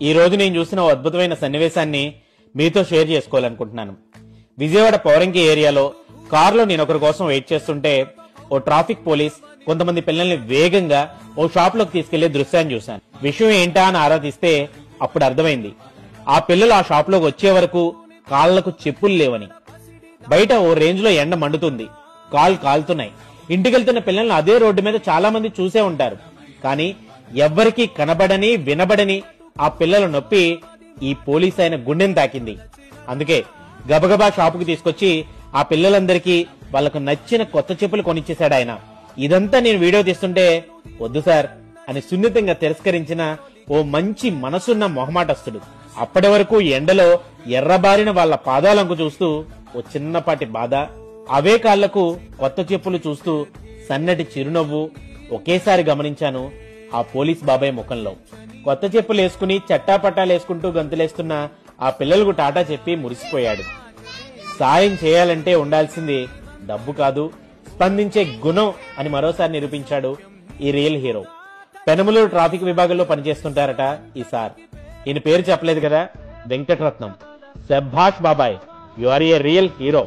ఈ రోజు నేను చూసిన ఓ అద్భుతమైన సన్నివేశాన్ని మీతో షేర్ చేసుకోవాలనుకుంటున్నాను. విజయవాడ పౌరంకి ఏరియాలో కారులో నేను ఒకరి కోసం వెయిట్ చేస్తుంటే ఓ ట్రాఫిక్ పోలీస్ కొంతమంది పిల్లల్ని వేగంగా ఓ షాప్ లోకి తీసుకెళ్లే దృశ్యాన్ని చూశాను. విషయం ఏంటా అని ఆరాధిస్తే అప్పుడు అర్థమైంది, ఆ పిల్లలు ఆ షాప్ లోకి వచ్చే వరకు కాళ్లకు చెప్పులు లేవని. బయట ఓ రేంజ్ లో ఎండ మండుతుంది, కాళ్ళు కాలుతున్నాయి. ఇంటికెళ్తున్న పిల్లల్ని అదే రోడ్డు మీద చాలా మంది చూసే ఉంటారు. కానీ ఎవ్వరికీ కనబడని వినబడని ఆ పిల్లల నొప్పి ఈ పోలీస్ ఆయన గుండెని తాకింది. అందుకే గబగబా షాపుకి తీసుకొచ్చి ఆ పిల్లలందరికీ వాళ్లకు నచ్చిన కొత్త చెప్పులు కొనిచ్చేశాడు ఆయన. ఇదంతా నేను వీడియో తీస్తుంటే వద్దు సార్ అని సున్నితంగా తిరస్కరించిన ఓ మంచి మనసున్న మొహమాటస్తుడు. అప్పటి వరకు ఎండలో ఎర్రబారిన వాళ్ల పాదాలంకు చూస్తూ ఓ చిన్నపాటి బాధ, అవే కాళ్లకు కొత్త చెప్పులు చూస్తూ సన్నటి చిరునవ్వు ఒకేసారి గమనించాను ఆ పోలీస్ బాబాయ్ ముఖంలో. కొత్త చెప్పులు వేసుకుని చట్టాపట్టాలేసుకుంటూ గంతులేస్తున్న ఆ పిల్లలకు టాటా చెప్పి మురిసిపోయాడు. సాయం చేయాలంటే ఉండాల్సింది డబ్బు కాదు, స్పందించే గుణం అని మరోసారి నిరూపించాడు ఈ రియల్ హీరో. పెనమలూరు ట్రాఫిక్ విభాగంలో పనిచేస్తుంటారట ఈ సార్. ఈయన పేరు చెప్పలేదు కదా, వెంకటరత్నం. శభాష్ బాబాయ్, you are a real hero.